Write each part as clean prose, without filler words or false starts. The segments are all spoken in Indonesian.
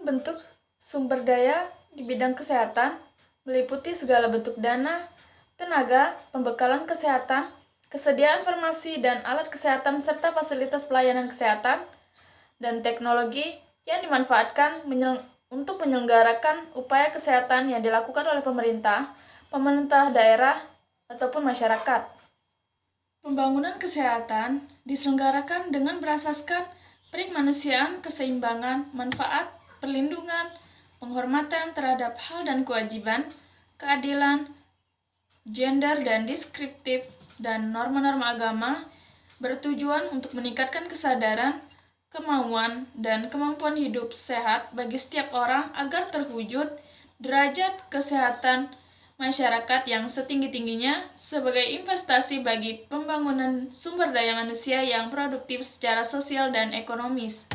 bentuk sumber daya di bidang kesehatan meliputi segala bentuk dana, tenaga, pembekalan kesehatan, kesediaan farmasi dan alat kesehatan serta fasilitas pelayanan kesehatan, dan teknologi yang dimanfaatkan untuk menyelenggarakan upaya kesehatan yang dilakukan oleh pemerintah daerah, ataupun masyarakat. Pembangunan kesehatan diselenggarakan dengan berasaskan perikemanusiaan, keseimbangan, manfaat, perlindungan, penghormatan terhadap hal dan kewajiban, keadilan, gender dan deskriptif, dan norma-norma agama bertujuan untuk meningkatkan kesadaran, kemauan, dan kemampuan hidup sehat bagi setiap orang agar terwujud derajat kesehatan masyarakat yang setinggi-tingginya sebagai investasi bagi pembangunan sumber daya manusia yang produktif secara sosial dan ekonomis.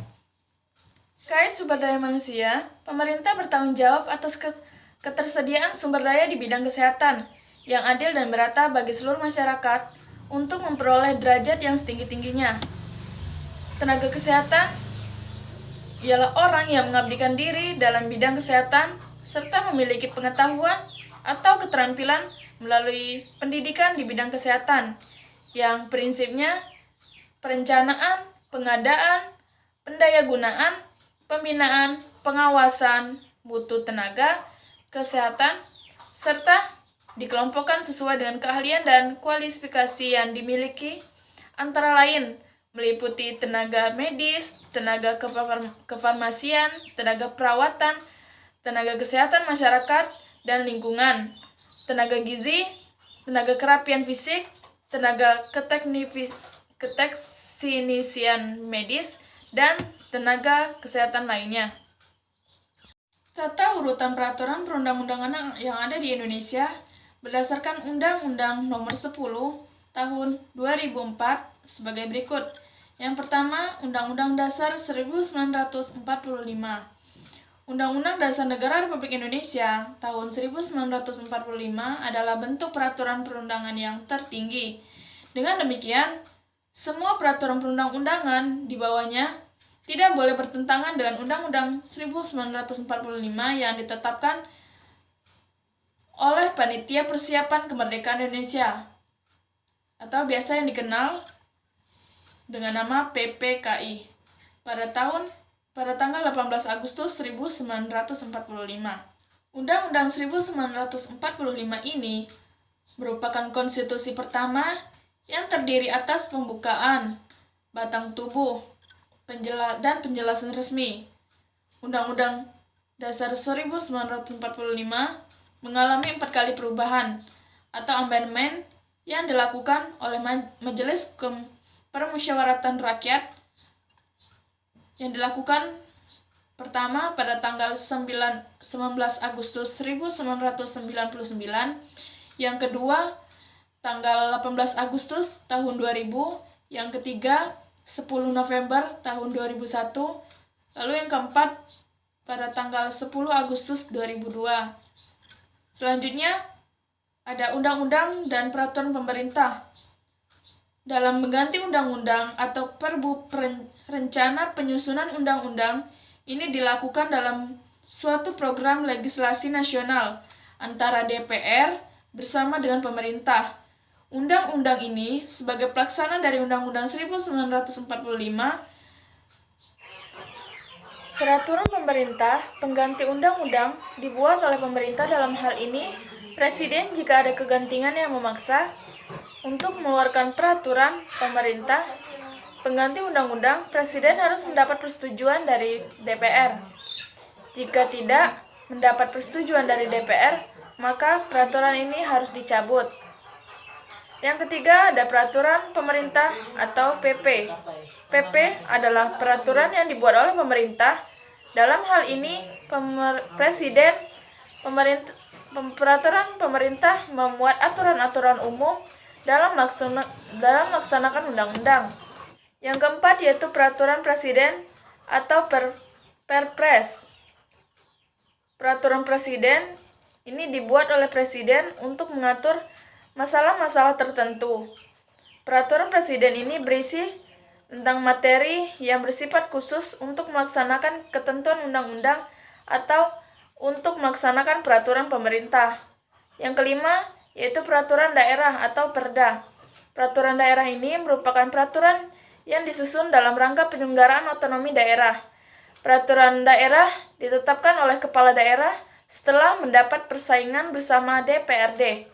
Terkait sumber daya manusia, pemerintah bertanggung jawab atas ketersediaan sumber daya di bidang kesehatan yang adil dan merata bagi seluruh masyarakat untuk memperoleh derajat yang setinggi-tingginya. Tenaga kesehatan ialah orang yang mengabdikan diri dalam bidang kesehatan serta memiliki pengetahuan atau keterampilan melalui pendidikan di bidang kesehatan yang prinsipnya perencanaan, pengadaan, pendayagunaan, pembinaan, pengawasan, mutu tenaga, kesehatan, serta dikelompokkan sesuai dengan keahlian dan kualifikasi yang dimiliki, antara lain meliputi tenaga medis, tenaga kefarmasian, tenaga perawatan, tenaga kesehatan masyarakat dan lingkungan, tenaga gizi, tenaga kerapian fisik, tenaga keteknisian medis, dan tenaga kesehatan lainnya. Tata urutan peraturan perundang-undangan yang ada di Indonesia berdasarkan Undang-Undang Nomor 10 Tahun 2004 sebagai berikut. Yang pertama, Undang-Undang Dasar 1945. Undang-Undang Dasar Negara Republik Indonesia tahun 1945 adalah bentuk peraturan perundangan yang tertinggi. Dengan demikian, semua peraturan perundang-undangan di bawahnya tidak boleh bertentangan dengan Undang-Undang 1945 yang ditetapkan oleh Panitia Persiapan Kemerdekaan Indonesia atau biasa yang dikenal dengan nama PPKI pada tanggal 18 Agustus 1945. Undang-Undang 1945 ini merupakan konstitusi pertama yang terdiri atas pembukaan, batang tubuh, dan penjelasan resmi. Undang-Undang Dasar 1945 mengalami 4 kali perubahan atau amandemen yang dilakukan oleh Majelis Permusyawaratan Rakyat yang dilakukan pertama pada tanggal 19 Agustus 1999, yang kedua tanggal 18 Agustus tahun 2000, yang ketiga 10 November tahun 2001, lalu yang keempat pada tanggal 10 Agustus 2002. Selanjutnya ada undang-undang dan peraturan pemerintah. Dalam mengganti undang-undang atau perbu rencana penyusunan undang-undang ini dilakukan dalam suatu program legislasi nasional antara DPR bersama dengan pemerintah. Undang-undang ini sebagai pelaksana dari Undang-Undang 1945. Peraturan pemerintah pengganti undang-undang dibuat oleh pemerintah. Dalam hal ini, Presiden jika ada kegentingan yang memaksa untuk mengeluarkan peraturan pemerintah pengganti undang-undang, Presiden harus mendapat persetujuan dari DPR. Jika tidak mendapat persetujuan dari DPR, maka peraturan ini harus dicabut. Yang ketiga ada peraturan pemerintah atau PP. PP adalah peraturan yang dibuat oleh pemerintah. Dalam hal ini, peraturan pemerintah memuat aturan-aturan umum dalam melaksanakan undang-undang. Yang keempat yaitu peraturan presiden atau Perpres. Peraturan presiden ini dibuat oleh presiden untuk mengatur masalah-masalah tertentu. Peraturan presiden ini berisi tentang materi yang bersifat khusus untuk melaksanakan ketentuan undang-undang atau untuk melaksanakan peraturan pemerintah. Yang kelima, yaitu peraturan daerah atau Perda. Peraturan daerah ini merupakan peraturan yang disusun dalam rangka penyelenggaraan otonomi daerah. Peraturan daerah ditetapkan oleh kepala daerah setelah mendapat persaingan bersama DPRD.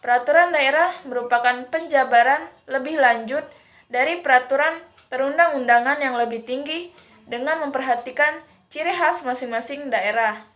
Peraturan daerah merupakan penjabaran lebih lanjut dari peraturan perundang-undangan yang lebih tinggi dengan memperhatikan ciri khas masing-masing daerah.